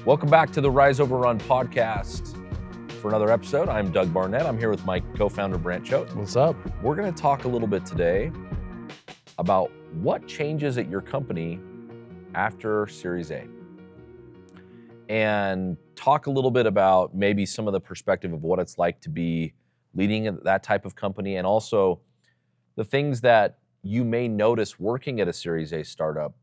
Welcome back to the Rise Over Run podcast. For another episode, I'm Doug Barnett. I'm here with my co-founder, Brant. What's up? We're going to talk a little bit today about what changes at your company after Series A. And talk a little bit about maybe some of the perspective of what it's like to be leading that type of company, and also the things that you may notice working at a Series A startup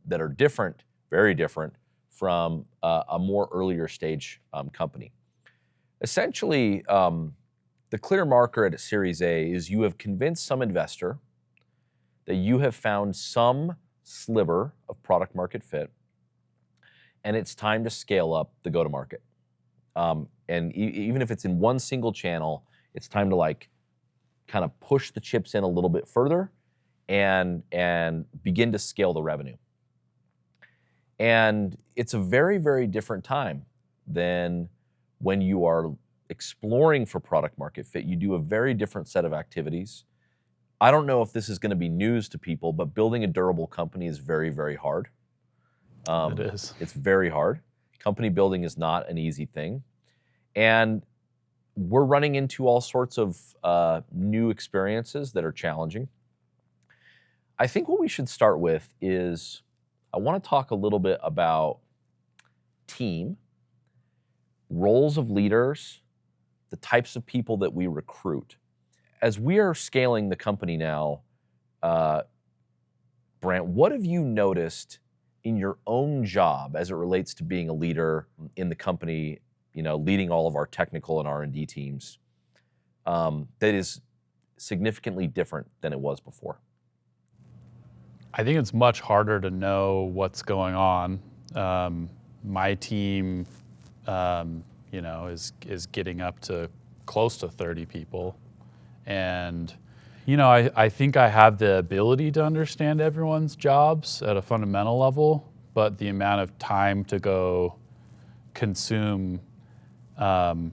that are different, very different, from a more earlier stage company. Essentially, the clear marker at a Series A is you have convinced some investor that you have found some sliver of product market fit, and it's time to scale up the go-to-market. And even if it's in one single channel, it's time to kind of push the chips in a little bit further and begin to scale the revenue. And it's a very, very different time than when you are exploring for product market fit. You do a very different set of activities. I don't know if this is going to be news to people, but building a durable company is very, very hard. It is. It's very hard. Company building is not an easy thing. And we're running into all sorts of new experiences that are challenging. I think what we should start with is I want to talk a little bit about team, roles of leaders, the types of people that we recruit. As we are scaling the company now, Brant, what have you noticed in your own job as it relates to being a leader in the company, leading all of our technical and R&D teams, that is significantly different than it was before? I think it's much harder to know what's going on. My team, is getting up to close to 30 people. And, I think I have the ability to understand everyone's jobs at a fundamental level, but the amount of time to go consume 10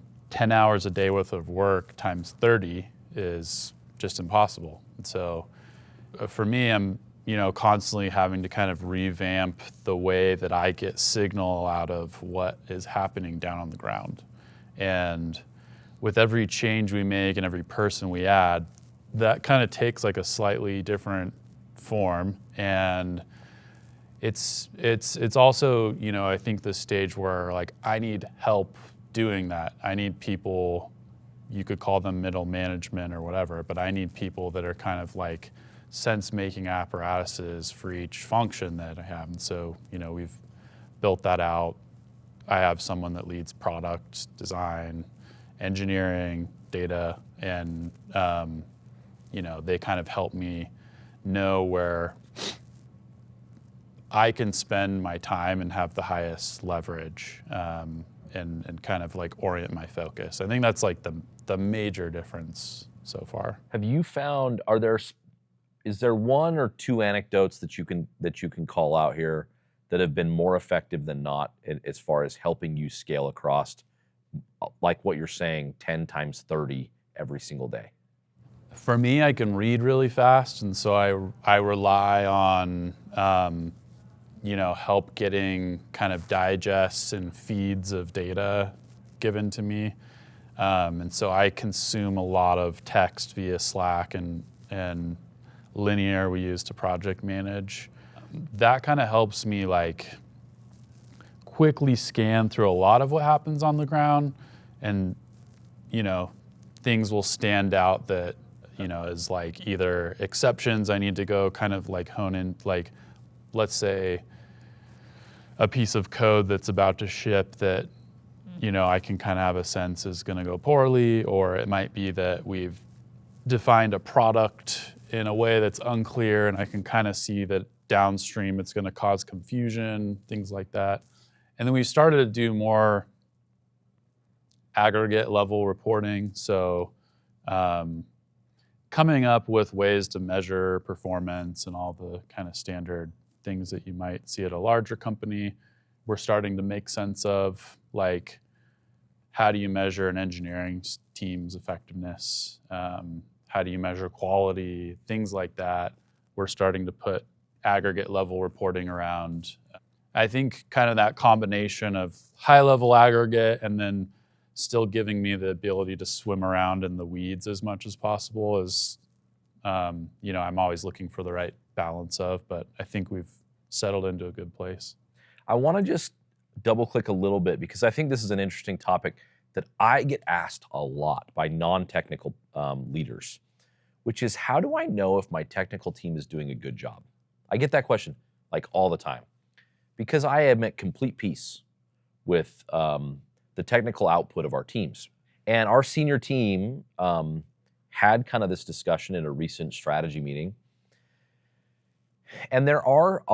hours a day worth of work times 30 is just impossible. And so for me, I'm constantly having to kind of revamp the way that I get signal out of what is happening down on the ground. And with every change we make and every person we add, that kind of takes like a slightly different form. And it's also, I think the stage where I need help doing that. I need people, you could call them middle management or whatever, but I need people that are kind of like sense-making apparatuses for each function that I have. And so, we've built that out. I have someone that leads product design, engineering, data, and, they kind of help me know where I can spend my time and have the highest leverage, and kind of orient my focus. I think that's the major difference so far. Have you found, is there one or two anecdotes that you can call out here that have been more effective than not as far as helping you scale across, like what you're saying, 10 times 30 every single day? For me, I can read really fast, and so I rely on help getting kind of digests and feeds of data given to me, and so I consume a lot of text via Slack and Linear we use to project manage. That kind of helps me quickly scan through a lot of what happens on the ground, and things will stand out that is either exceptions I need to go kind of hone in, let's say a piece of code that's about to ship that I can kind of have a sense is going to go poorly, or it might be that we've defined a product in a way that's unclear and I can kind of see that downstream it's going to cause confusion, things like that. And then we started to do more aggregate level reporting. So coming up with ways to measure performance and all the kind of standard things that you might see at a larger company, we're starting to make sense of, how do you measure an engineering team's effectiveness? How do you measure quality? Things like that. We're starting to put aggregate level reporting around. I think kind of that combination of high-level aggregate and then still giving me the ability to swim around in the weeds as much as possible is, I'm always looking for the right balance of, but I think we've settled into a good place. I want to just double click a little bit because I think this is an interesting topic that I get asked a lot by non-technical leaders, which is how do I know if my technical team is doing a good job? I get that question like all the time because I am at complete peace with the technical output of our teams. And our senior team had kind of this discussion in a recent strategy meeting. And there are,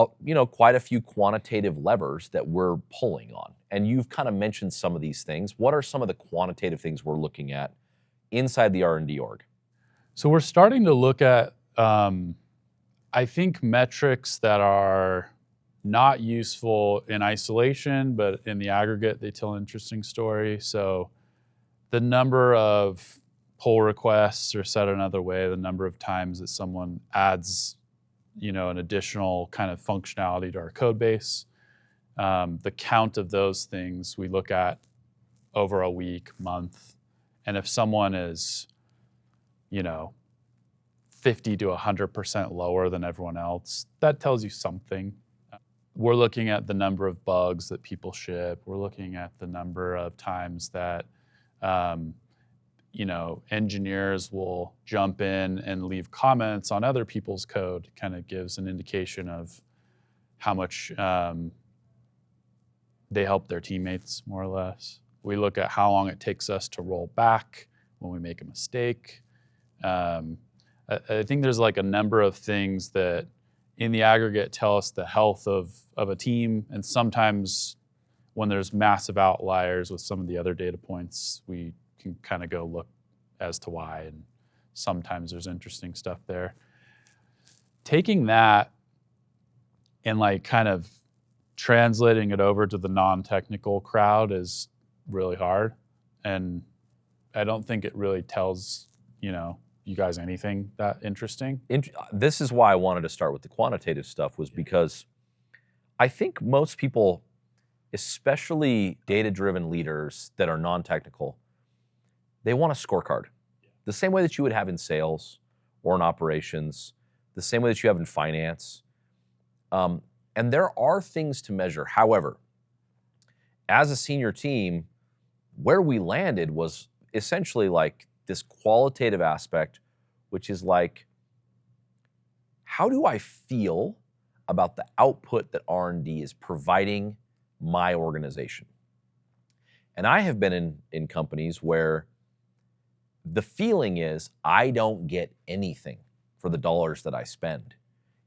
quite a few quantitative levers that we're pulling on. And you've kind of mentioned some of these things. What are some of the quantitative things we're looking at inside the R&D org? So we're starting to look at, I think, metrics that are not useful in isolation, but in the aggregate, they tell an interesting story. So the number of pull requests, or said another way, the number of times that someone adds an additional kind of functionality to our code base. The count of those things we look at over a week, month. And if someone is, 50 to 100% lower than everyone else, that tells you something. We're looking at the number of bugs that people ship. We're looking at the number of times that, engineers will jump in and leave comments on other people's code. Kind of gives an indication of how much they help their teammates, more or less. We look at how long it takes us to roll back when we make a mistake. I think there's like a number of things that in the aggregate tell us the health of a team. And sometimes when there's massive outliers with some of the other data points, we can kind of go look as to why. And sometimes there's interesting stuff there. Taking that and like kind of translating it over to the non-technical crowd is really hard. And I don't think it really tells, you guys anything that interesting. This is why I wanted to start with the quantitative stuff, was because I think most people, especially data-driven leaders that are non-technical, they want a scorecard. The same way that you would have in sales or in operations, the same way that you have in finance. And there are things to measure. However, as a senior team, where we landed was essentially like this qualitative aspect, which is like, how do I feel about the output that R&D is providing my organization? And I have been in companies where the feeling is I don't get anything for the dollars that I spend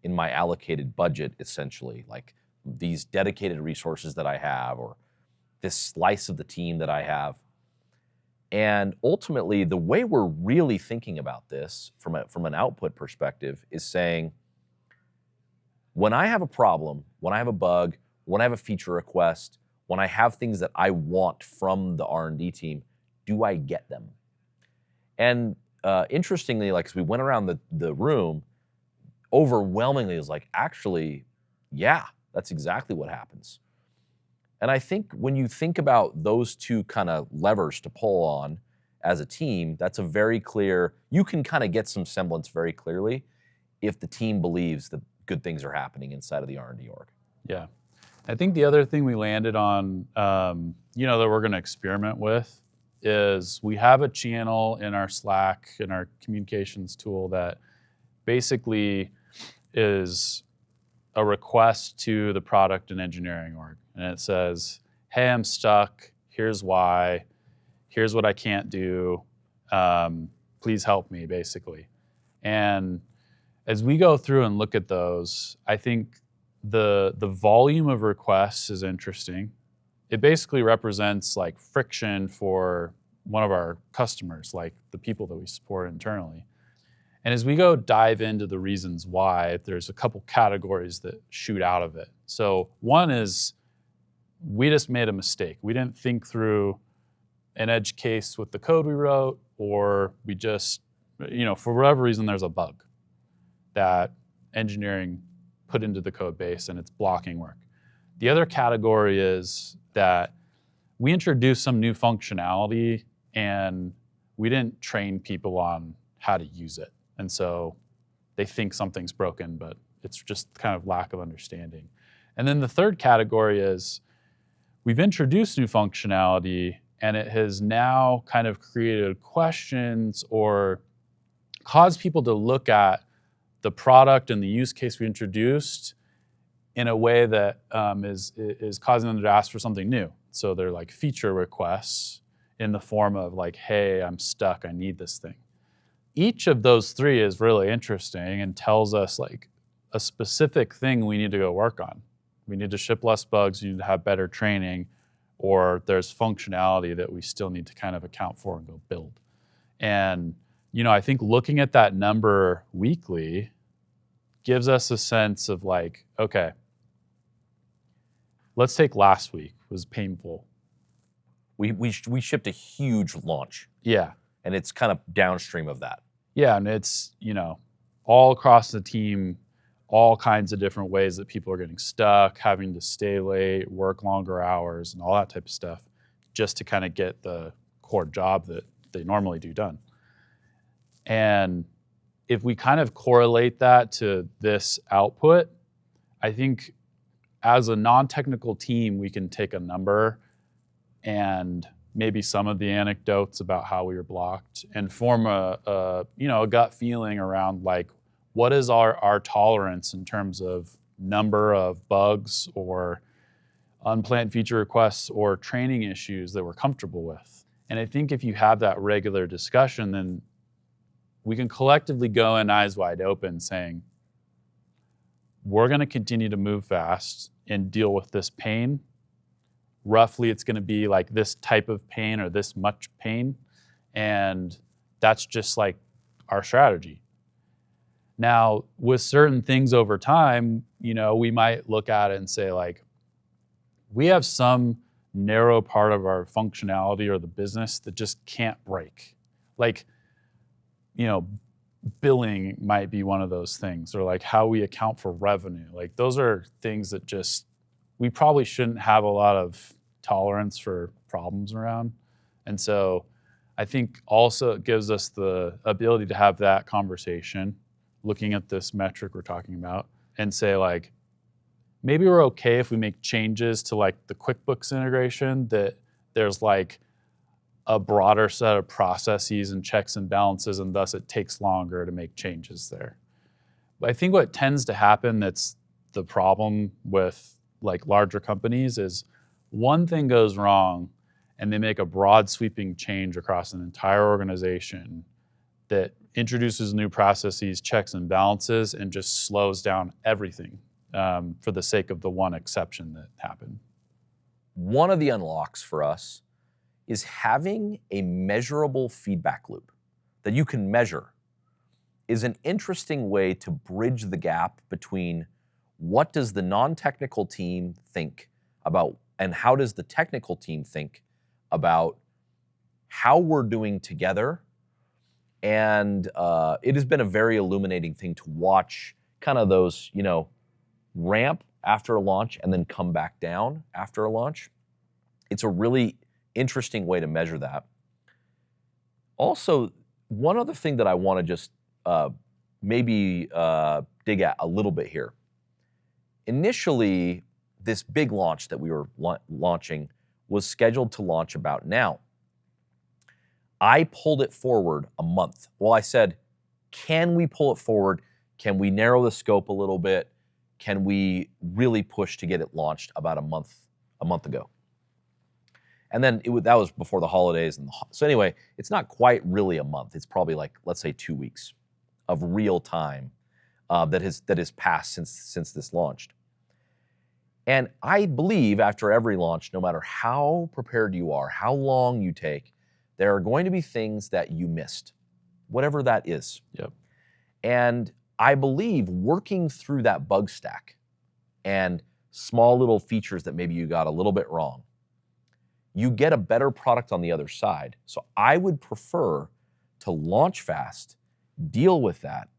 in my allocated budget, essentially, like these dedicated resources that I have or this slice of the team that I have. And ultimately, the way we're really thinking about this from an output perspective is saying, when I have a problem, when I have a bug, when I have a feature request, when I have things that I want from the R&D team, do I get them? And interestingly, like as we went around the room, overwhelmingly it was like, actually, yeah, that's exactly what happens. And I think when you think about those two kind of levers to pull on as a team, that's a very clear, you can kind of get some semblance very clearly if the team believes that good things are happening inside of the R&D org. Yeah. I think the other thing we landed on, that we're going to experiment with is we have a channel in our Slack, in our communications tool that basically is a request to the product and engineering org. And it says, hey, I'm stuck. Here's why. Here's what I can't do. Please help me, basically. And as we go through and look at those, I think the volume of requests is interesting. It basically represents like friction for one of our customers, like the people that we support internally. And as we go dive into the reasons why, there's a couple categories that shoot out of it. So one is we just made a mistake. We didn't think through an edge case with the code we wrote, or we just, for whatever reason, there's a bug that engineering put into the code base and it's blocking work. The other category is that we introduced some new functionality and we didn't train people on how to use it. And so they think something's broken, but it's just kind of lack of understanding. And then the third category is we've introduced new functionality and it has now kind of created questions or caused people to look at the product and the use case we introduced in a way that is causing them to ask for something new. So they're like feature requests in the form of like, hey, I'm stuck, I need this thing. Each of those three is really interesting and tells us like a specific thing we need to go work on. We need to ship less bugs, we need to have better training, or there's functionality that we still need to kind of account for and go build. And I think looking at that number weekly gives us a sense of like, okay, let's take last week. It was painful. We shipped a huge launch. Yeah. And it's kind of downstream of that. Yeah, and it's, all across the team, all kinds of different ways that people are getting stuck, having to stay late, work longer hours, and all that type of stuff, just to kind of get the core job that they normally do done. And if we kind of correlate that to this output, I think as a non-technical team, we can take a number and maybe some of the anecdotes about how we were blocked and form a gut feeling around like, what is our tolerance in terms of number of bugs or unplanned feature requests or training issues that we're comfortable with. And I think if you have that regular discussion, then we can collectively go in eyes wide open saying, we're going to continue to move fast and deal with this pain. Roughly, it's going to be like this type of pain or this much pain. And that's just like our strategy. Now, with certain things over time, we might look at it and say like, we have some narrow part of our functionality or the business that just can't break. Like, billing might be one of those things, or like how we account for revenue. Like those are things that just, we probably shouldn't have a lot of tolerance for problems around. And so I think also it gives us the ability to have that conversation, looking at this metric we're talking about, and say like, maybe we're okay if we make changes to like the QuickBooks integration, that there's like a broader set of processes and checks and balances, and thus it takes longer to make changes there. But I think what tends to happen that's the problem with like larger companies is one thing goes wrong and they make a broad sweeping change across an entire organization that introduces new processes, checks and balances, and just slows down everything for the sake of the one exception that happened. One of the unlocks for us is having a measurable feedback loop that you can measure is an interesting way to bridge the gap between what does the non-technical team think about and how does the technical team think about how we're doing together. And it has been a very illuminating thing to watch kind of those, ramp after a launch and then come back down after a launch. It's a really interesting way to measure that. Also, one other thing that I want to just maybe dig at a little bit here. Initially, this big launch that we were launching was scheduled to launch about now. I pulled it forward a month. Well, I said, can we pull it forward? Can we narrow the scope a little bit? Can we really push to get it launched about a month ago? And then that was before the holidays. So anyway, it's not quite really a month. It's probably like, let's say 2 weeks of real time that has passed since this launched. And I believe after every launch, no matter how prepared you are, how long you take, there are going to be things that you missed, whatever that is. Yep. And I believe working through that bug stack and small little features that maybe you got a little bit wrong, you get a better product on the other side. So I would prefer to launch fast, deal with that,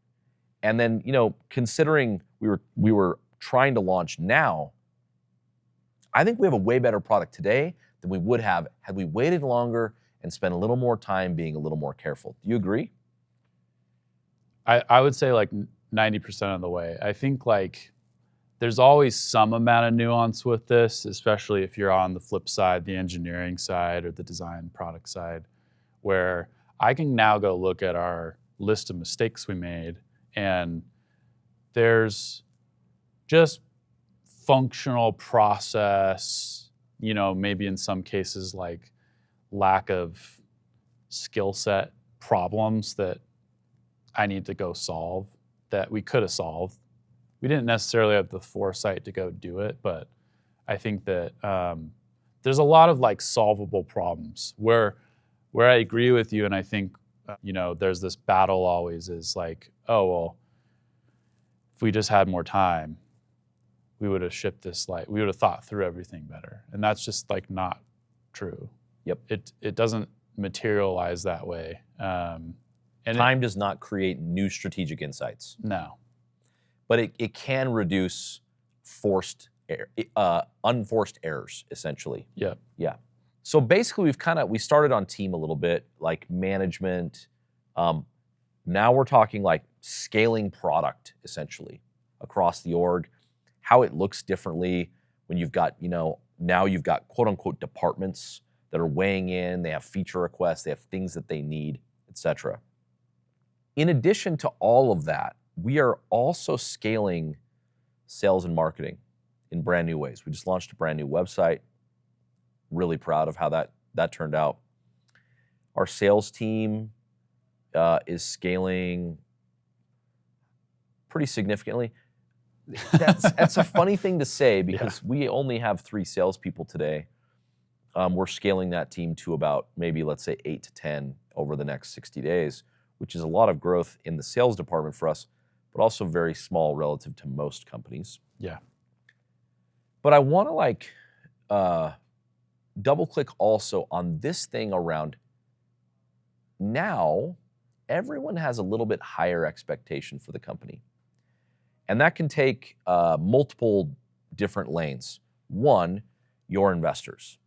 and then, considering we were trying to launch now, I think we have a way better product today than we would have had we waited longer and spent a little more time being a little more careful. Do you agree? I would say like 90% of the way. I think like there's always some amount of nuance with this, especially if you're on the flip side, the engineering side or the design product side, where I can now go look at our list of mistakes we made, and there's just functional process, maybe in some cases like lack of skill set problems that I need to go solve that we could have solved. We didn't necessarily have the foresight to go do it, but I think that there's a lot of like solvable problems where I agree with you, and I think there's this battle always is like, oh well, if we just had more time, we would have shipped this we would have thought through everything better, and that's just like not true. Yep. It doesn't materialize that way. And Time does not create new strategic insights. No. But it can reduce unforced errors, essentially. Yep. Yeah. So basically, we started on team a little bit, like management. Now we're talking like scaling product, essentially, across the org, how it looks differently when you've got, now you've got quote unquote departments that are weighing in, they have feature requests, they have things that they need, etc. In addition to all of that, we are also scaling sales and marketing in brand new ways. We just launched a brand new website. Really proud of how that turned out. Our sales team is scaling pretty significantly. That's a funny thing to say because we only have 3 salespeople today. We're scaling that team to about maybe, let's say, 8 to 10 over the next 60 days, which is a lot of growth in the sales department for us, but also very small relative to most companies. Yeah. But I want to double click also on this thing around now everyone has a little bit higher expectation for the company. And that can take multiple different lanes. One, your investors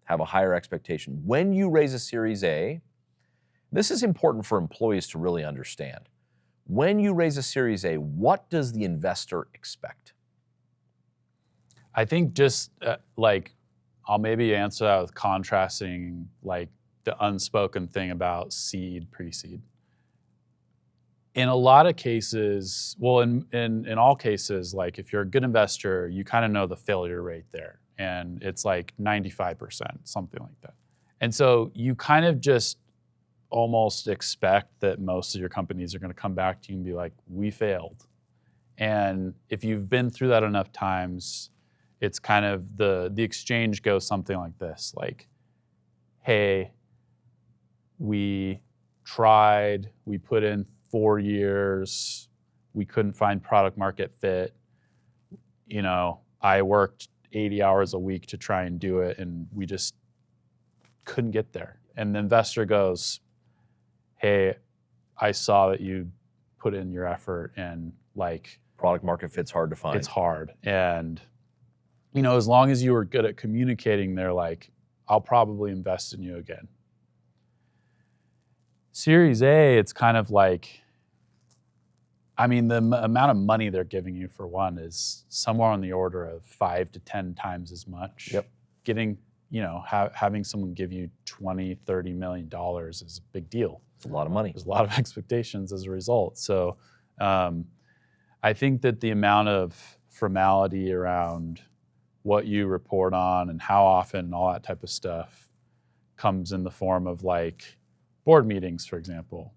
have a higher expectation. When you raise a Series A, this is important for employees to really understand. When you raise a Series A, what does the investor expect? I think just I'll maybe answer that with contrasting like the unspoken thing about seed, pre-seed. In a lot of cases, well, in all cases, like if you're a good investor, you kind of know the failure rate there, and it's like 95%, something like that. And so you kind of just almost expect that most of your companies are going to come back to you and be like, we failed. And if you've been through that enough times, it's kind of the exchange goes something like this, like, hey, we tried, we put in 4 years, we couldn't find product market fit. I worked 80 hours a week to try and do it, and we just couldn't get there. And the investor goes, hey, I saw that you put in your effort, and like Product market fit's hard to find. it's hard. And as long as you were good at communicating, they're like, I'll probably invest in you again. Series A, it's kind of like, the amount of money they're giving you for one is somewhere on the order of 5 to 10 times as much. Yep. Getting, having someone give you $20, $30 million is a big deal. It's a lot of money. There's a lot of expectations as a result. So I think that the amount of formality around what you report on and how often and all that type of stuff comes in the form of like board meetings, for example.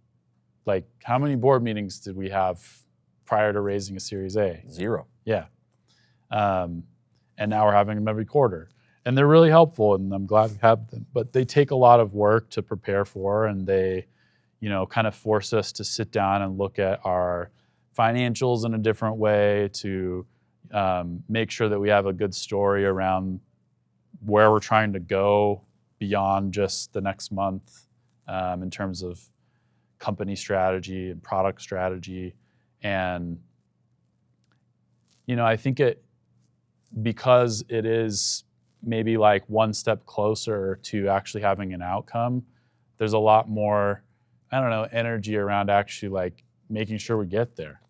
Like, how many board meetings did we have prior to raising a Series A? 0. Yeah. And now we're having them every quarter. And they're really helpful, and I'm glad we have them. But they take a lot of work to prepare for, and they, kind of force us to sit down and look at our financials in a different way, to make sure that we have a good story around where we're trying to go beyond just the next month in terms of company strategy and product strategy. And, I think because it is maybe like one step closer to actually having an outcome, there's a lot more, I don't know, energy around actually like making sure we get there.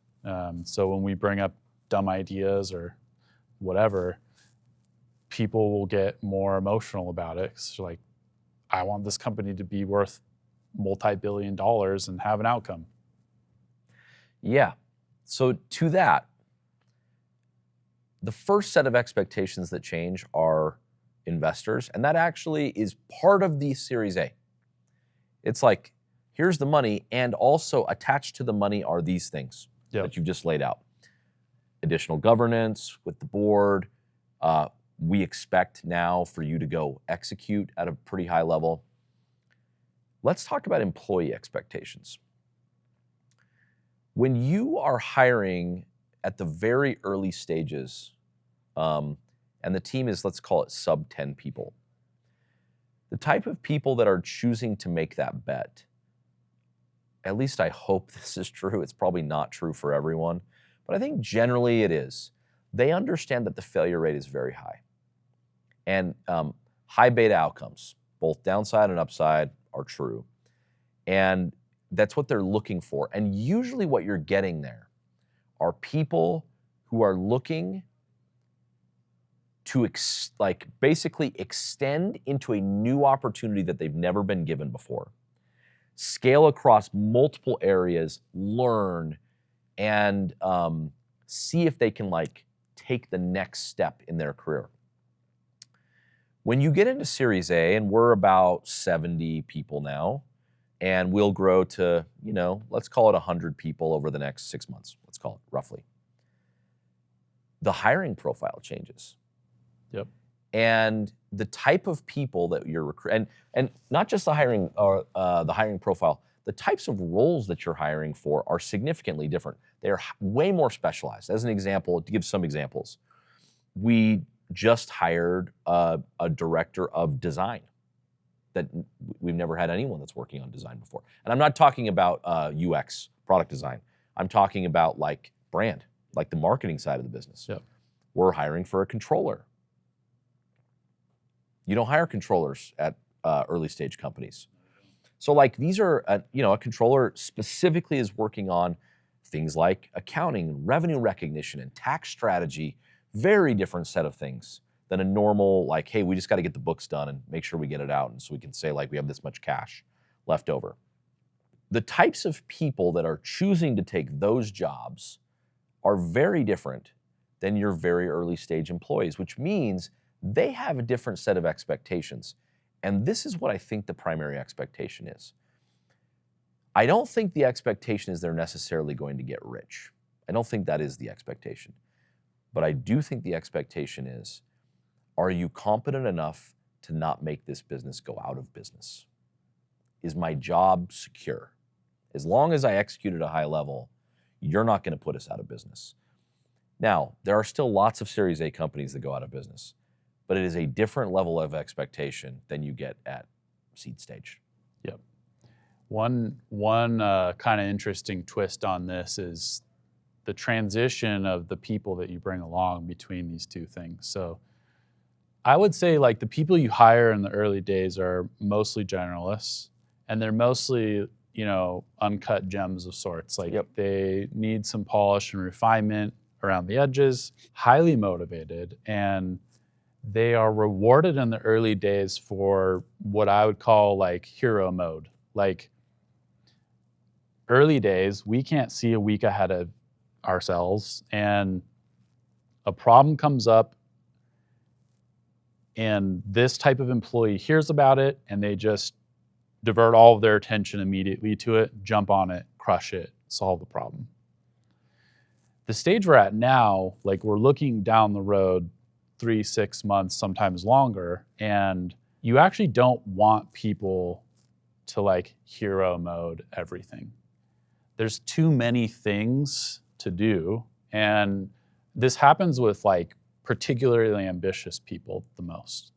So when we bring up dumb ideas or whatever, people will get more emotional about it. It's like, I want this company to be worth multi-billion dollars and have an outcome. Yeah. So to that, the first set of expectations that change are investors, and that actually is part of the Series A. It's like, here's the money, and also attached to the money are these things that you've just laid out. Additional governance with the board. We expect now for you to go execute at a pretty high level. Let's talk about employee expectations. When you are hiring at the very early stages, and the team is, let's call it sub 10 people, the type of people that are choosing to make that bet, at least I hope this is true, it's probably not true for everyone, but I think generally it is. They understand that the failure rate is very high. And high beta outcomes, both downside and upside, are true. And that's what they're looking for. And usually what you're getting there are people who are looking to basically extend into a new opportunity that they've never been given before. Scale across multiple areas, learn, and see if they can take the next step in their career. When you get into Series A, and we're about 70 people now, and we'll grow to, let's call it 100 people over the next 6 months, let's call it roughly. The hiring profile changes. Yep. And the type of people that you're recruiting, and not just the hiring or the hiring profile, the types of roles that you're hiring for are significantly different. They're way more specialized. As an example, to give some examples, we just hired a director of design that we've never had anyone that's working on design before. And I'm not talking about UX, product design. I'm talking about brand, the marketing side of the business. Yep. We're hiring for a controller. You don't hire controllers at early stage companies. So these are, a controller specifically is working on things like accounting, revenue recognition, and tax strategy. Very different set of things than a normal, hey, we just got to get the books done and make sure we get it out, and so we can say we have this much cash left over. The types of people that are choosing to take those jobs are very different than your very early stage employees, which means they have a different set of expectations. And this is what I think the primary expectation is. I don't think the expectation is they're necessarily going to get rich. I don't think that is the expectation. But I do think the expectation is, are you competent enough to not make this business go out of business? Is my job secure? As long as I execute at a high level, you're not going to put us out of business. Now, there are still lots of Series A companies that go out of business, but it is a different level of expectation than you get at seed stage. Yep. One kind of interesting twist on this is the transition of the people that you bring along between these two things. So I would say the people you hire in the early days are mostly generalists, and they're mostly, uncut gems of sorts. They need some polish and refinement around the edges, highly motivated, and they are rewarded in the early days for what I would call hero mode. Early days, we can't see a week ahead of ourselves, and a problem comes up, and this type of employee hears about it, and they just divert all of their attention immediately to it, jump on it, crush it, solve the problem. The stage we're at now, we're looking down the road 3-6 months, sometimes longer, and you actually don't want people to hero mode everything. There's too many things to do, and this happens with particularly ambitious people the most.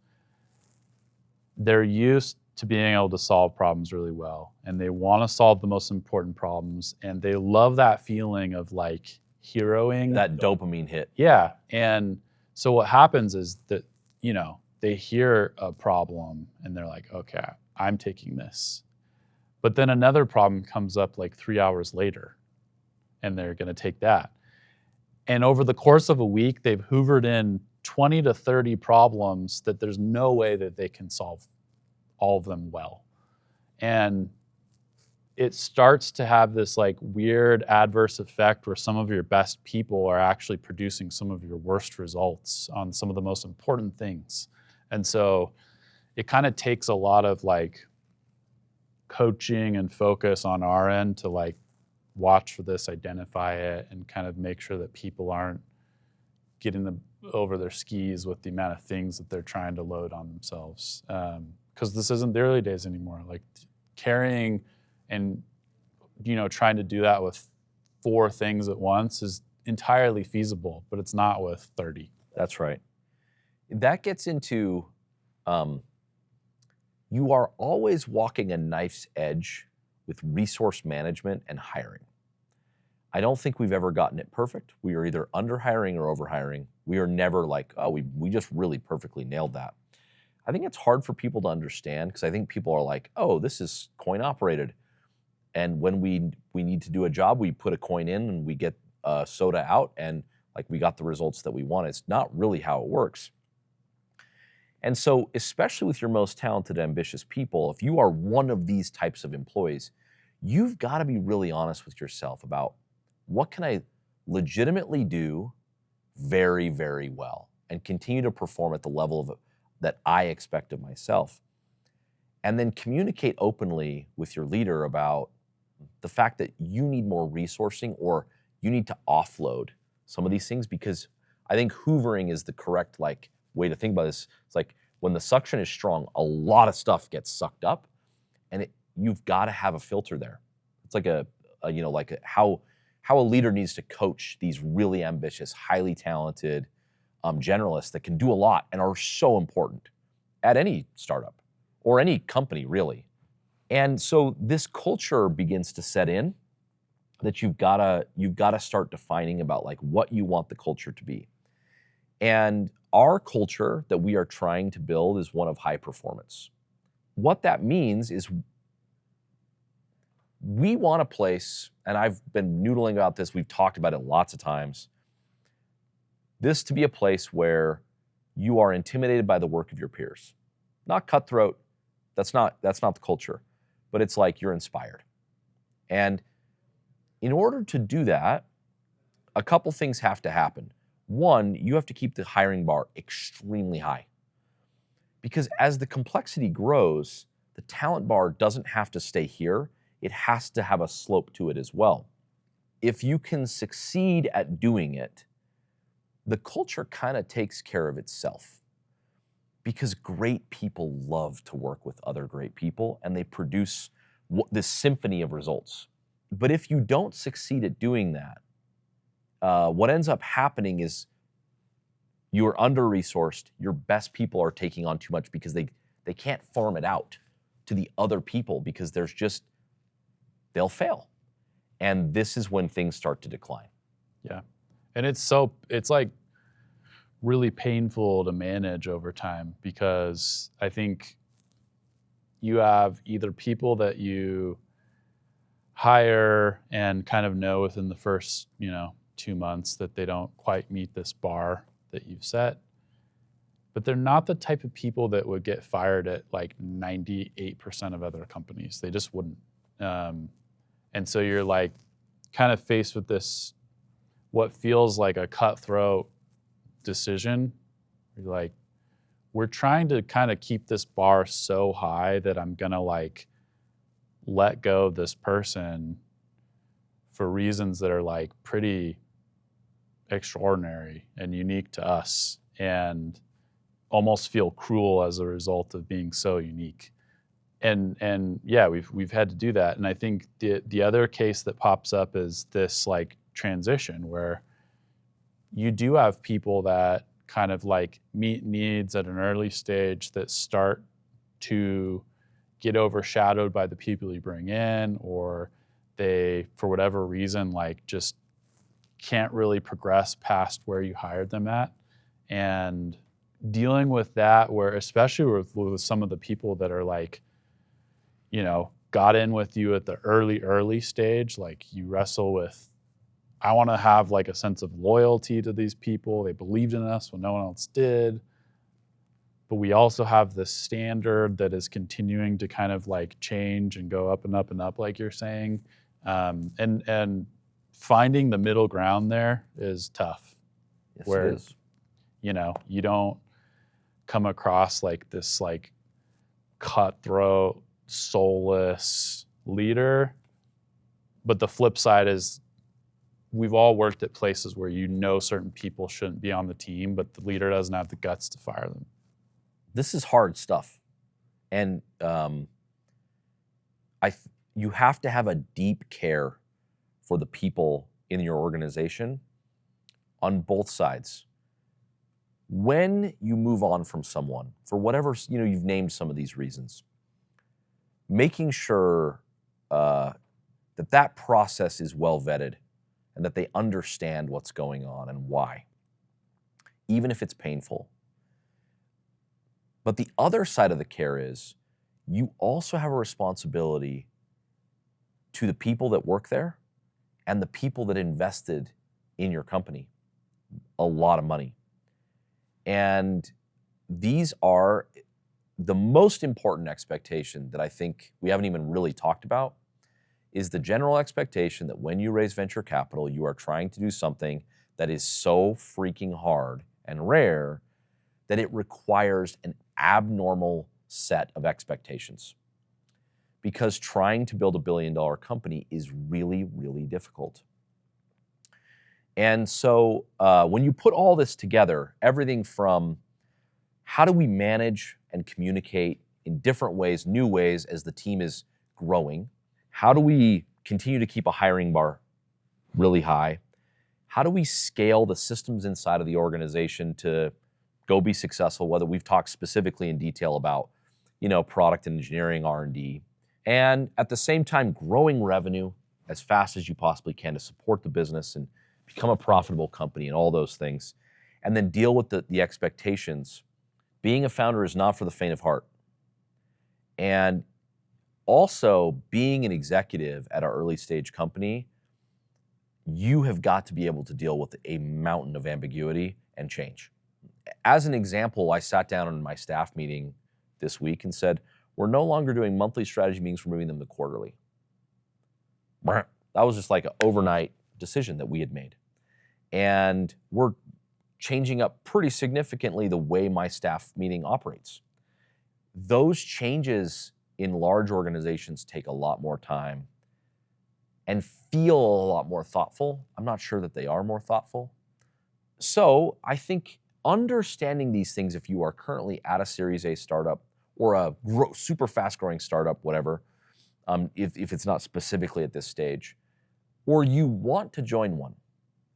They're used to being able to solve problems really well, and they want to solve the most important problems, and they love that feeling of heroing. That dopamine hit. Yeah, and so what happens is that, they hear a problem and they're like, okay, I'm taking this. But then another problem comes up like 3 hours later and they're going to take that. And over the course of a week, they've hoovered in 20 to 30 problems that there's no way that they can solve all of them well. And it starts to have this like weird adverse effect where some of your best people are actually producing some of your worst results on some of the most important things. And so it kind of takes a lot of like coaching and focus on our end to like watch for this, identify it, and kind of make sure that people aren't getting them over their skis with the amount of things that they're trying to load on themselves. Because this isn't the early days anymore. Like carrying and, you know, trying to do that with 4 things at once is entirely feasible, but it's not with 30. That's right. That gets into, you are always walking a knife's edge with resource management and hiring. I don't think we've ever gotten it perfect. We are either under hiring or over hiring. We are never like, oh, we just really perfectly nailed that. I think it's hard for people to understand because I think people are like, oh, this is coin operated. And when we need to do a job, we put a coin in and we get soda out and like we got the results that we want. It's not really how it works. And so, especially with your most talented, ambitious people, if you are one of these types of employees, you've got to be really honest with yourself about what can I legitimately do very, very well and continue to perform at the level of that I expect of myself. And then communicate openly with your leader about the fact that you need more resourcing or you need to offload some of these things, because I think hoovering is the correct like way to think about this. It's like when the suction is strong, a lot of stuff gets sucked up, and you've got to have a filter there. It's like how a leader needs to coach these really ambitious, highly talented generalists that can do a lot and are so important at any startup or any company, really. And so this culture begins to set in that you've got to start defining about like what you want the culture to be. And our culture that we are trying to build is one of high performance. What that means is we want a place, and I've been noodling about this, we've talked about it lots of times, this to be a place where you are intimidated by the work of your peers. Not cutthroat, that's not the culture, but it's like you're inspired. And in order to do that, a couple things have to happen. One, you have to keep the hiring bar extremely high. Because as the complexity grows, the talent bar doesn't have to stay here. It has to have a slope to it as well. If you can succeed at doing it, the culture kind of takes care of itself. Because great people love to work with other great people, and they produce this symphony of results. But if you don't succeed at doing that, what ends up happening is you're under-resourced, your best people are taking on too much because they can't farm it out to the other people because they'll fail. And this is when things start to decline. Yeah. And it's like really painful to manage over time, because I think you have either people that you hire and kind of know within the first, 2 months that they don't quite meet this bar that you've set, but they're not the type of people that would get fired at like 98% of other companies. They just wouldn't. And so you're like kind of faced with this, what feels like a cutthroat decision. You're like, we're trying to kind of keep this bar so high that I'm going to like let go of this person for reasons that are like pretty extraordinary and unique to us, and almost feel cruel as a result of being so unique. And yeah, we've had to do that. And I think the other case that pops up is this like transition where you do have people that kind of like meet needs at an early stage that start to get overshadowed by the people you bring in, or they, for whatever reason, like just can't really progress past where you hired them at. And dealing with that, where especially with some of the people that are like, got in with you at the early stage, like you wrestle with, I want to have like a sense of loyalty to these people. They believed in us when no one else did. But we also have this standard that is continuing to kind of like change and go up and up and up, like you're saying. And finding the middle ground there is tough. Yes, where, it is. You don't come across like this like cutthroat, soulless leader. But the flip side is we've all worked at places where certain people shouldn't be on the team, but the leader doesn't have the guts to fire them. This is hard stuff. And you have to have a deep care for the people in your organization on both sides. When you move on from someone, for whatever, you've named some of these reasons, making sure that process is well vetted and that they understand what's going on and why, even if it's painful. But the other side of the care is you also have a responsibility to the people that work there and the people that invested in your company a lot of money. And these are the most important expectation that I think we haven't even really talked about is the general expectation that when you raise venture capital, you are trying to do something that is so freaking hard and rare that it requires an abnormal set of expectations. Because trying to build $1 billion company is really, really difficult. And so when you put all this together, everything from how do we manage and communicate in different ways, new ways as the team is growing? How do we continue to keep a hiring bar really high? How do we scale the systems inside of the organization to go be successful, whether we've talked specifically in detail about, product and engineering, R&D, and at the same time, growing revenue as fast as you possibly can to support the business and become a profitable company and all those things, and then deal with the expectations. Being a founder is not for the faint of heart. And also, being an executive at an early stage company, you have got to be able to deal with a mountain of ambiguity and change. As an example, I sat down in my staff meeting this week and said, we're no longer doing monthly strategy meetings, we're moving them to quarterly. Brant. That was just like an overnight decision that we had made. And we're changing up pretty significantly the way my staff meeting operates. Those changes in large organizations take a lot more time and feel a lot more thoughtful. I'm not sure that they are more thoughtful. So I think understanding these things, if you are currently at a Series A startup or a super fast growing startup, whatever, if it's not specifically at this stage, or you want to join one,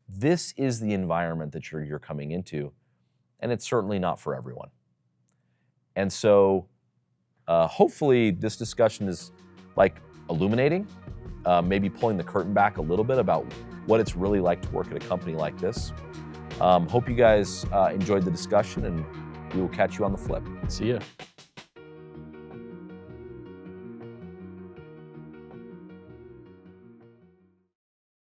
this is the environment that you're coming into, and it's certainly not for everyone. And so hopefully this discussion is like illuminating, maybe pulling the curtain back a little bit about what it's really like to work at a company like this. Hope you guys enjoyed the discussion, and we will catch you on the flip. See ya.